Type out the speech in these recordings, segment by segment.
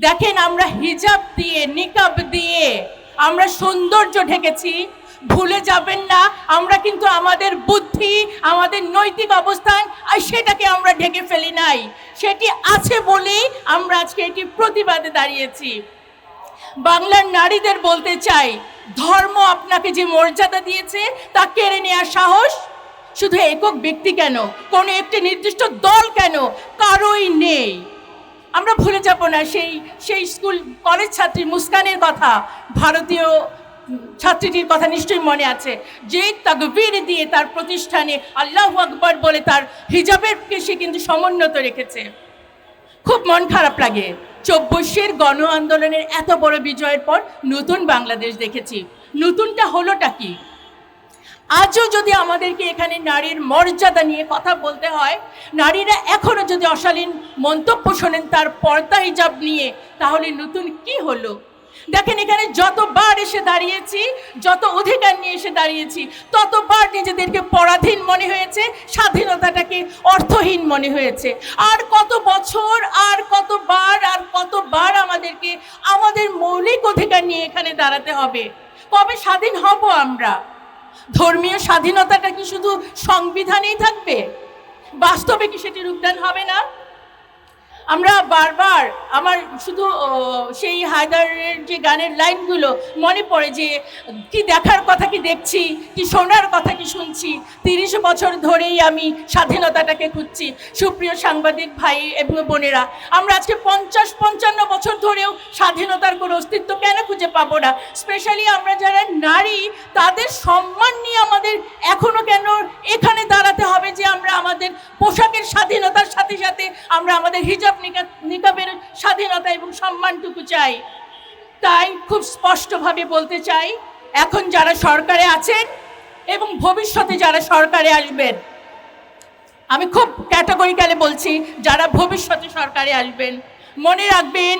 দেখেন, আমরা হিজাব দিয়ে, নিকাব দিয়ে আমরা সৌন্দর্য ঢেকেছি। ভুলে যাবেন না, আমরা কিন্তু আমাদের বুদ্ধি, আমাদের নৈতিক অবস্থান আর সেটাকে আমরা ঢেকে ফেলি নাই। সেটি আছে বলেই আমরা আজকে এটি প্রতিবাদে দাঁড়িয়েছি। বাংলার নারীদের বলতে চাই, ধর্ম আপনাকে যে মর্যাদা দিয়েছে তা কেড়ে নেওয়ার সাহস শুধু একক ব্যক্তি কেন, কোনো একটি নির্দিষ্ট দল কেন, কারোই নেই। আমরা ভুলে যাব না সেই স্কুল কলেজ ছাত্রী মুস্কানের কথা, ভারতীয় ছাত্রীটির কথা নিশ্চয়ই মনে আছে, যে তাকবীর দিয়ে তার প্রতিষ্ঠানে আল্লাহু আকবার বলে তার হিজাবেরকে সে কিন্তু সমুন্নত রেখেছে। খুব মন খারাপ লাগে, ২৪-এর গণ আন্দোলনের এত বড় বিজয়ের পর নতুন বাংলাদেশ দেখেছি। নতুনটা হলোটা কি? আজও যদি আমাদেরকে এখানে নারীর মর্যাদা নিয়ে কথা বলতে হয়, নারীরা এখনো যদি অশালীন মন্তব্য শোনেন তার পর্দা হিজাব নিয়ে, তাহলে নতুন কি হলো? দেখেন, এখানে যতবার এসে দাঁড়িয়েছি, যত অধিকার নিয়ে এসে দাঁড়িয়েছি, ততবার নিজেদেরকে পরাধীন মনে হয়েছে, স্বাধীনতাটাকে অর্থহীন মনে হয়েছে। আর কত বছর, আর কতবার আমাদেরকে আমাদের মৌলিক অধিকার নিয়ে এখানে দাঁড়াতে হবে? কবে স্বাধীন হব আমরা? ধর্মীয় স্বাধীনতাটা কি শুধু সংবিধানেই থাকবে? বাস্তবে কি সেটি রূপদান হবে না? আমরা বারবার, আমার শুধু সেই হায়দারের যে গানের লাইনগুলো মনে পড়ে, যে কি দেখার কথা কি দেখছি, কি শোনার কথা কি শুনছি, ৩০ বছর ধরেই আমি স্বাধীনতাটাকে খুঁজছি। সুপ্রিয় সাংবাদিক ভাই এবং বোনেরা, আমরা আজকে ৫০-৫৫ বছর ধরেও স্বাধীনতার কোনো অস্তিত্ব কেন খুঁজে পাবো না? স্পেশালি আমরা যারা নারী, তাদের সম্মান নিয়ে আমাদের এখনো কেন এখানে দাঁড়াতে হবে যে আমরা আমাদের পোশাকের স্বাধীনতার সাথে সাথে আমরা আমাদের হিজাব নিকাবের স্বাধীনতা এবং সম্মানটুকু চাই? তাই খুব স্পষ্টভাবে বলতে চাই, এখন যারা সরকারে আছেন এবং ভবিষ্যতে যারা সরকারে আসবেন, আমি খুব ক্যাটাগরিক্যালি বলছি, যারা ভবিষ্যতে সরকারে আসবেন, মনে রাখবেন,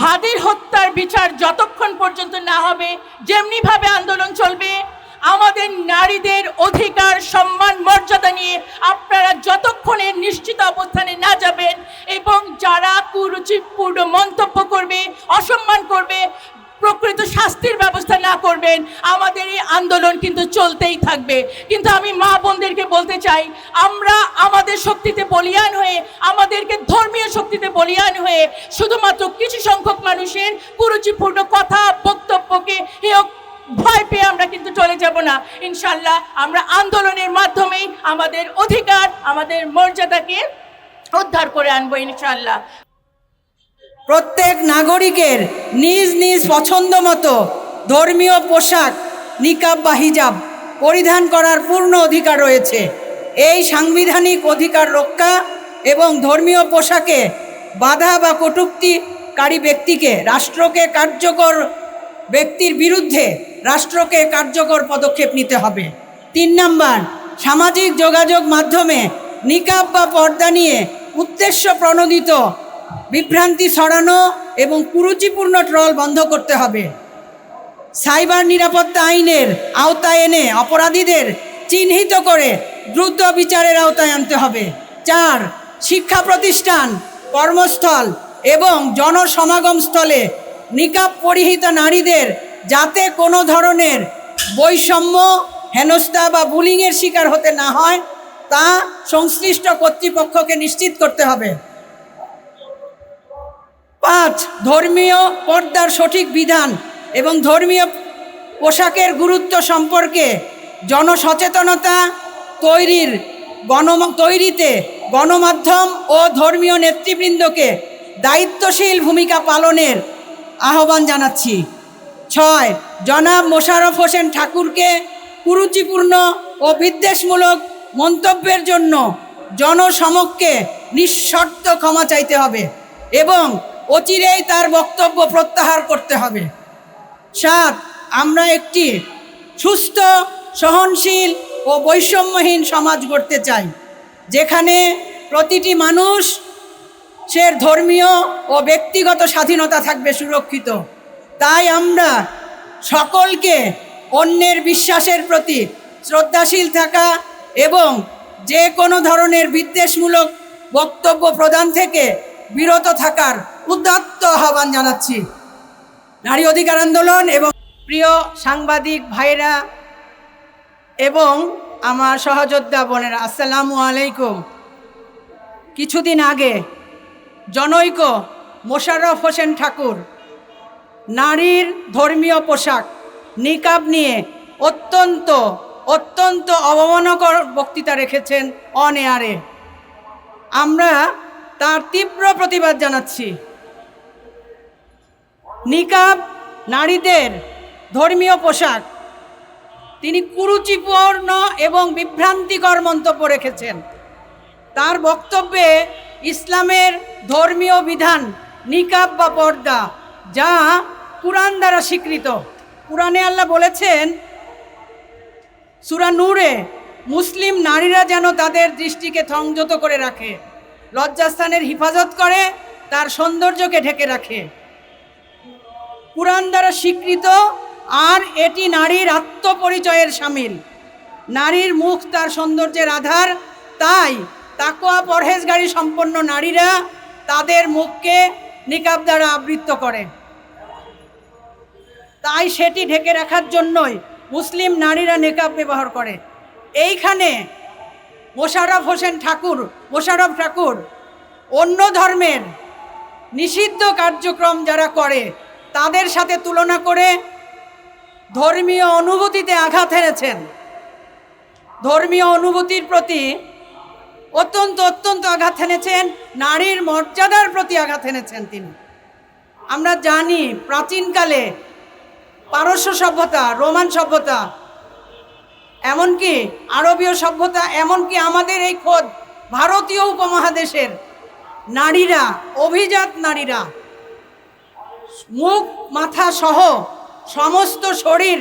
হাদির হত্যার বিচার যতক্ষণ পর্যন্ত না হবে, যেমনিভাবে আন্দোলন চলবে, আমাদের নারীদের অধিকার, সম্মান, মর্যাদা নিয়ে আপনারা যতক্ষণে নিশ্চিত অবস্থানে না যাবেন এবং যারা কুরুচিপূর্ণ মন্তব্য করবে, অসম্মান করবে, প্রকৃত শাস্তির ব্যবস্থা না করবেন, আমাদের এই আন্দোলন কিন্তু চলতেই থাকবে। কিন্তু আমি মা বোনদেরকে বলতে চাই, আমরা আমাদের শক্তিতে বলিয়ান হয়ে, আমাদেরকে ধর্মীয় শক্তিতে বলিয়ান হয়ে শুধুমাত্র কিছু সংখ্যক মানুষের কুরুচিপূর্ণ কথা, বক্তব্যকে ভয় পেয়ে আমরা কিন্তু চলে যাব না। ইনশাল্লাহ আমরা আন্দোলনের মাধ্যমেই আমাদের অধিকার, আমাদের মর্যাদাকে উদ্ধার করে আনবো ইনশাল্লাহ। প্রত্যেক নাগরিকের নিজ নিজ পছন্দ মতো ধর্মীয় পোশাক, নিকাব বা হিজাব পরিধান করার পূর্ণ অধিকার রয়েছে। এই সাংবিধানিক অধিকার রক্ষা এবং ধর্মীয় পোশাকে বাধা বা কটূক্তিকারী ব্যক্তির বিরুদ্ধে রাষ্ট্রকে কার্যকর পদক্ষেপ নিতে হবে। ৩ নাম্বার, সামাজিক যোগাযোগ মাধ্যমে নিকাব বা পর্দা নিয়ে উদ্দেশ্য প্রণোদিত বিভ্রান্তি ছড়ানো এবং কুরুচিপূর্ণ ট্রল বন্ধ করতে হবে। সাইবার নিরাপত্তা আইনের আওতায় এনে অপরাধীদের চিহ্নিত করে দ্রুত বিচারের আওতায় আনতে হবে। ৪, শিক্ষা প্রতিষ্ঠান, কর্মস্থল এবং জনসমাগম স্থলে নিকাব পরিহিত নারীদের যাতে কোনো ধরনের বৈষম্য, হেনস্থা বা বুলিংয়ের শিকার হতে না হয়, তা সংশ্লিষ্ট কর্তৃপক্ষকে নিশ্চিত করতে হবে। ৫, ধর্মীয় পর্দার সঠিক বিধান এবং ধর্মীয় পোশাকের গুরুত্ব সম্পর্কে জনসচেতনতা তৈরিতে গণমাধ্যম ও ধর্মীয় নেতৃবৃন্দকে দায়িত্বশীল ভূমিকা পালনের আহ্বান জানাচ্ছি। ৬, জনাব মোশাররফ হোসেন ঠাকুরকে কুরুচিপূর্ণ ও বিদ্বেষমূলক মন্তব্যের জন্য জনসমক্ষে নিঃশর্ত ক্ষমা চাইতে হবে এবং অচিরেই তার বক্তব্য প্রত্যাহার করতে হবে। ৭, আমরা একটি সুস্থ, সহনশীল ও বৈষম্যহীন সমাজ গড়তে চাই, যেখানে প্রতিটি মানুষের ধর্মীয় ও ব্যক্তিগত স্বাধীনতা থাকবে সুরক্ষিত। তাই আমরা সকলকে অন্যের বিশ্বাসের প্রতি শ্রদ্ধাশীল থাকা এবং যে কোনো ধরনের বিদ্বেষমূলক বক্তব্য প্রদান থেকে বিরত থাকার উদাত্ত আহ্বান জানাচ্ছি। নারী অধিকার আন্দোলন এবং প্রিয় সাংবাদিক ভাইরা এবং আমার সহযোদ্ধা বোনেরা, আসসালামু আলাইকুম। কিছুদিন আগে জনৈক মোশাররফ হোসেন ঠাকুর নারীর ধর্মীয় পোশাক নিকাব নিয়ে অত্যন্ত অত্যন্ত অবমাননাকর বক্তৃতা রেখেছেন অন এয়ারে। আমরা তার তীব্র প্রতিবাদ জানাচ্ছি। নিকাব নারীদের ধর্মীয় পোশাক, তিনি কুরুচিপূর্ণ এবং বিভ্রান্তিকর মন্তব্য রেখেছেন। তার বক্তব্যে ইসলামের ধর্মীয় বিধান নিকাব বা পর্দা, যা কুরআন দ্বারা স্বীকৃত। কুরআনে আল্লাহ বলেছেন সূরা নূরে, মুসলিম নারীরা যেন তাদের দৃষ্টিকে সংযত করে রাখে, লজ্জাস্থানের হিফাজত করে, তার সৌন্দর্যকে ঢেকে রাখে। কুরআন দ্বারা স্বীকৃত, আর এটি নারীর আত্মপরিচয়ের শামিল। নারীর মুখ তার সৌন্দর্যের আধার, তাই তাকওয়া পরহেজগারী সম্পন্ন নারীরা তাদের মুখকে নিকাব দ্বারা আবৃত করে। তাই সেটি ঢেকে রাখার জন্যই মুসলিম নারীরা নিকাব ব্যবহার করে। এইখানে মোশাররফ ঠাকুর অন্য ধর্মের নিষিদ্ধ কার্যক্রম যারা করে তাদের সাথে তুলনা করে ধর্মীয় অনুভূতিতে আঘাত হেনেছেন। ধর্মীয় অনুভূতির প্রতি অত্যন্ত অত্যন্ত আঘাত হেনেছেন, নারীর মর্যাদার প্রতি আঘাত হেনেছেন তিনি। আমরা জানি প্রাচীনকালে পারস্য সভ্যতা, রোমান সভ্যতা, এমনকি আরবীয় সভ্যতা, এমনকি আমাদের এই খোদ ভারতীয় উপমহাদেশের নারীরা, অভিজাত নারীরা মুখ মাথা সহ সমস্ত শরীর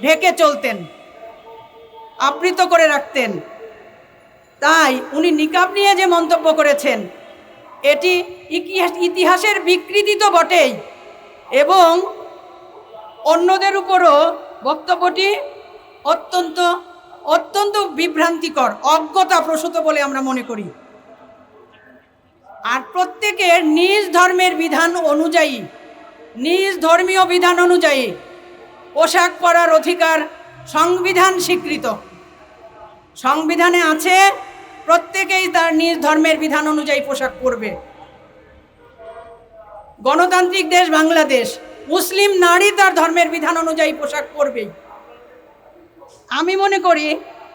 ঢেকে চলতেন, আবৃত করে রাখতেন। তাই উনি নিকাব নিয়ে যে মন্তব্য করেছেন এটি ইতিহাসের বিকৃতি তো বটেই, এবং অন্যদের উপরও বক্তব্যটি অত্যন্ত অত্যন্ত বিভ্রান্তিকর, অজ্ঞতাপ্রসূত বলে আমরা মনে করি। আর প্রত্যেকের নিজ ধর্মের বিধান অনুযায়ী, নিজ ধর্মীয় বিধান অনুযায়ী পোশাক পরার অধিকার সংবিধান স্বীকৃত। সংবিধানে আছে প্রত্যেকেই তার নিজ ধর্মের বিধান অনুযায়ী পোশাক পরবে। গণতান্ত্রিক দেশ বাংলাদেশ, মুসলিম নারী তার ধর্মের বিধান অনুযায়ী পোশাক পরবেই। আমি মনে করি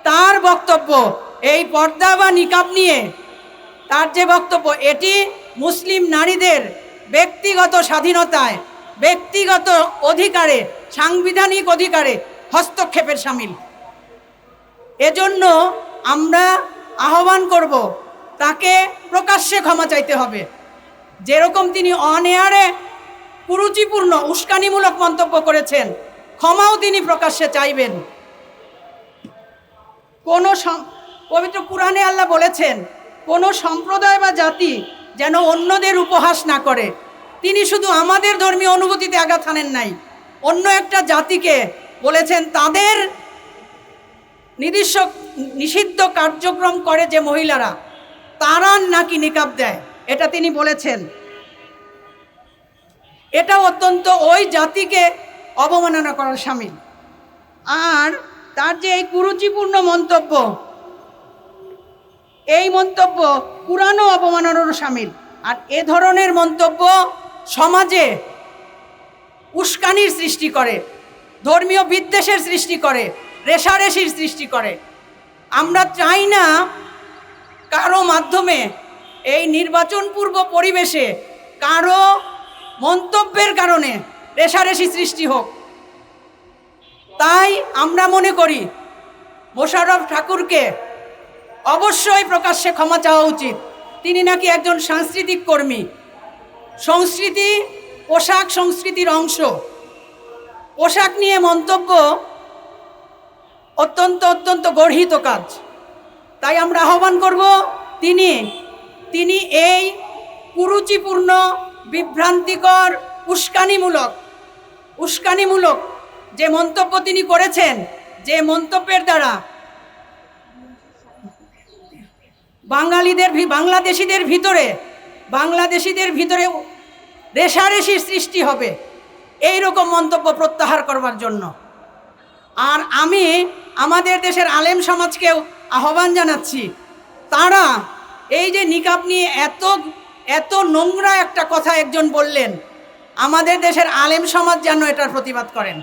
তার বক্তব্য এই পর্দা বা নিকাব নিয়ে, তার যে বক্তব্য, এটি মুসলিম নারীদের ব্যক্তিগত স্বাধীনতায়, ব্যক্তিগত অধিকারে, সাংবিধানিক অধিকারে হস্তক্ষেপের শামিল। এজন্য আমরা আহ্বান করব তাকে প্রকাশ্যে ক্ষমা চাইতে হবে। যেরকম তিনি অন এয়ারে কুরুচিপূর্ণ উস্কানিমূলক মন্তব্য করেছেন, ক্ষমাও তিনি প্রকাশ্যে চাইবেন। পবিত্র কুরআনে আল্লাহ বলেছেন কোনো সম্প্রদায় বা জাতি যেন অন্যদের উপহাস না করে। তিনি শুধু আমাদের ধর্মীয় অনুভূতিতে আঘাত হানেন নাই, অন্য একটা জাতিকে বলেছেন তাদের নিষিদ্ধ কার্যক্রম করে যে মহিলারা, তারা নাকি নিকাব দেয়, এটা তিনি বলেছেন। এটা অত্যন্ত ওই জাতিকে অবমাননা করার শামিল। আর তার যে এই কুরুচিপূর্ণ মন্তব্য, এই মন্তব্য কুরআনও অবমাননার শামিল। আর এ ধরনের মন্তব্য সমাজে উস্কানির সৃষ্টি করে, ধর্মীয় বিদ্বেষের সৃষ্টি করে, রেষারেষির সৃষ্টি করে। আমরা চাই না কারো মাধ্যমে এই নির্বাচন পূর্ব পরিবেশে কারো মন্তব্যের কারণে রেষারেষি সৃষ্টি হোক। তাই আমরা মনে করি মোশাররফ ঠাকুরকে অবশ্যই প্রকাশ্যে ক্ষমা চাওয়া উচিত। তিনি নাকি একজন সাংস্কৃতিক কর্মী, সংস্কৃতি, পোশাক সংস্কৃতির অংশ। পোশাক নিয়ে মন্তব্য অত্যন্ত অত্যন্ত গর্হিত কাজ। তাই আমরা আহ্বান করব তিনি এই কুরুচিপূর্ণ, বিভ্রান্তিকর, উস্কানিমূলক যে মন্তব্য তিনি করেছেন, যে মন্তব্যের দ্বারা বাংলাদেশিদের ভিতরে রেষারেষির সৃষ্টি হবে, এই রকম মন্তব্য প্রত্যাহার করবার জন্য। আর আমি আমাদের দেশের আলেম সমাজকেও আহ্বান জানাচ্ছি, তারা এই যে নিকাব নিয়ে এত নোংরা একটা কথা একজন বললেন, আমাদের দেশের আলেম সমাজ যেন এটার প্রতিবাদ করেন।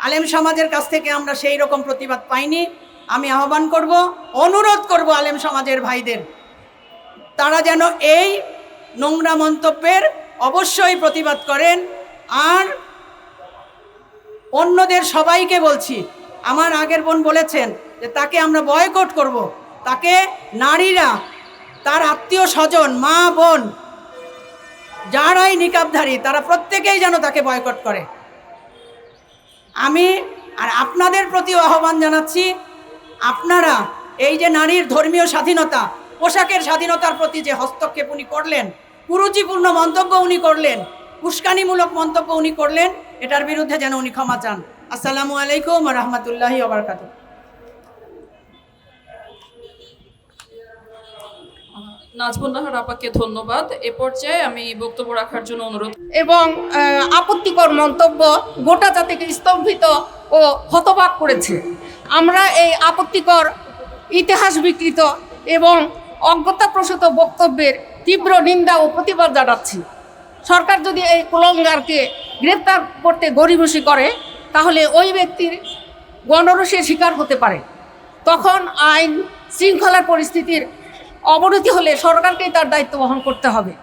আলেম সমাজের কাছ থেকে আমরা সেই রকম প্রতিবাদ পাইনি। আমি আহ্বান করব, অনুরোধ করব আলেম সমাজের ভাইদের, তারা যেন এই নোংরা মন্তব্যের অবশ্যই প্রতিবাদ করেন। আর অন্যদের সবাইকে বলছি, আমার আগের বোন বলেছেন যে তাকে আমরা বয়কট করব, তাকে নারীরা, তার আত্মীয় স্বজন, মা বোন যারাই নিকাবধারী তারা প্রত্যেকেই যেন তাকে বয়কট করে। আমি আর আপনাদের প্রতিও আহ্বান জানাচ্ছি, আপনারা এই যে নারীর ধর্মীয় স্বাধীনতা, পোশাকের স্বাধীনতার প্রতি যে হস্তক্ষেপ উনি করলেন, কুরুচিপূর্ণ মন্তব্য উনি করলেন, উস্কানিমূলক মন্তব্য উনি করলেন, এটার বিরুদ্ধে যেন উনি ক্ষমা চান। আসসালামু আলাইকুম ওয়া রাহমাতুল্লাহি ওয়া বারাকাতুহু। নাজবুন্নাহার আপাকে ধন্যবাদ। এ পর্যায়ে আমি বক্তব্য রাখার জন্য অনুরোধ। এবং আপত্তিকর মন্তব্য গোটা জাতিকে স্তম্ভিত ও হতবাক করেছে। আমরা এই আপত্তিকর, ইতিহাস বিকৃত এবং অজ্ঞতাপ্রসূত বক্তব্যের তীব্র নিন্দা ও প্রতিবাদ জানাচ্ছি। সরকার যদি এই কুলঙ্গারকে গ্রেপ্তার করতে গড়িমসি করে, তাহলে ওই ব্যক্তির গণরোষের শিকার হতে পারে। তখন আইন শৃঙ্খলার পরিস্থিতির অবনতি হলে সরকারকেই তার দায়িত্ব বহন করতে হবে।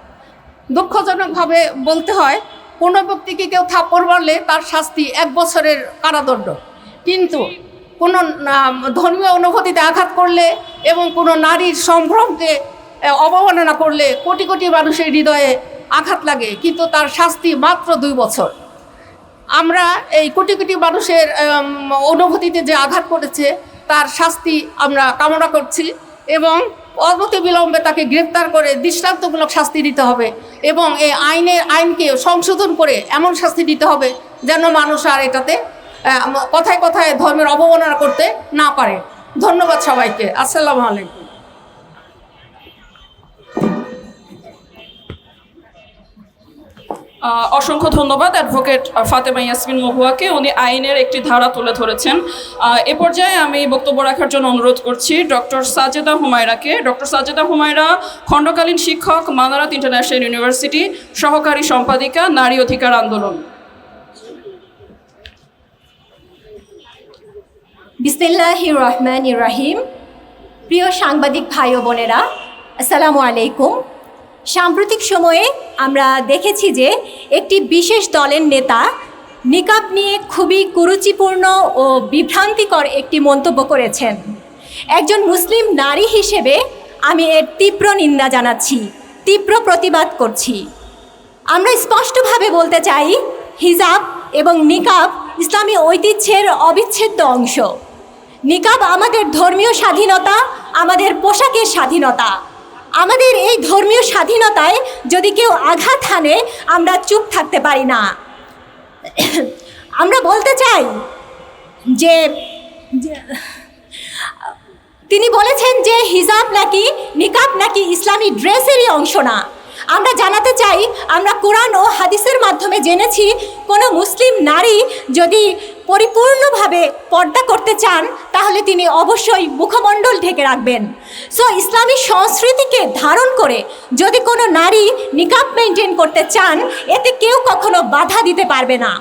দুঃখজনকভাবে বলতে হয়, কোনো ব্যক্তিকে কেউ থাপ্পড় মারলে তার শাস্তি 1 বছরের কারাদণ্ড, কিন্তু কোনো ধর্মীয় অনুভূতিতে আঘাত করলে এবং কোনো নারীর সম্ভ্রমকে অবমাননা করলে কোটি কোটি মানুষের হৃদয়ে আঘাত লাগে, কিন্তু তার শাস্তি মাত্র 2 বছর। আমরা এই কোটি কোটি মানুষের অনুভূতিতে যে আঘাত করেছে তার শাস্তি আমরা কামনা করছি এবং অনতি বিলম্বে তাকে গ্রেপ্তার করে দৃষ্টান্তমূলক শাস্তি দিতে হবে এবং এই আইনকে সংশোধন করে এমন শাস্তি দিতে হবে যেন মানুষ আর এটাতে কথায় কথায় ধর্মের অবমাননা করতে না পারে। ধন্যবাদ সবাইকে। আসসালামু আলাইকুম। অসংখ্য ধন্যবাদ অ্যাডভোকেট ফাতেমা ইয়াসমিন মহুয়াকে। উনি আইনের একটি ধারা তুলে ধরেছেন। এ পর্যায়ে আমি বক্তব্য রাখার জন্য অনুরোধ করছি ডক্টর সাজেদা হুমায়রাকে। ডক্টর সাজেদা হুমায়রা খণ্ডকালীন শিক্ষক, মানারাত ইন্টারন্যাশনাল ইউনিভার্সিটি, সহকারী সম্পাদিকা, নারী অধিকার আন্দোলন। বিসমিল্লাহির রহমানির রহিম। প্রিয় সাংবাদিক ভাই ও বোনেরা, আসসালামু আলাইকুম। সাম্প্রতিক সময়ে আমরা দেখেছি যে একটি বিশেষ দলের নেতা নিকাব নিয়ে খুবই কুরুচিপূর্ণ ও বিভ্রান্তিকর একটি মন্তব্য করেছেন। একজন মুসলিম নারী হিসেবে আমি এর তীব্র নিন্দা জানাচ্ছি, তীব্র প্রতিবাদ করছি। আমরা স্পষ্টভাবে বলতে চাই, হিজাব এবং নিকাব ইসলামী ঐতিহ্যের অবিচ্ছেদ্য অংশ। নিকাব আমাদের ধর্মীয় স্বাধীনতা, আমাদের পোশাকের স্বাধীনতা। আমাদের এই ধর্মীয় স্বাধীনতায় যদি কেউ আঘাত হানে, আমরা চুপ থাকতে পারি না। আমরা বলতে চাই যে তিনি বলেছেন যে হিজাব নাকি নিকাব নাকি ইসলামী ড্রেসেরই অংশ না। আমরা জানাতে চাই, আমরা কোরআন ও হাদিসের মাধ্যমে জেনেছি, কোনো মুসলিম নারী যদি পরিপূর্ণভাবে পর্দা করতে চান তাহলে তিনি অবশ্যই মুখমণ্ডল ঢেকে রাখবেন। সো ইসলামী সংস্কৃতিকে ধারণ করে যদি কোনো নারী নিকাব মেনটেন করতে চান, এতে কেউ কখনো বাধা দিতে পারবে না।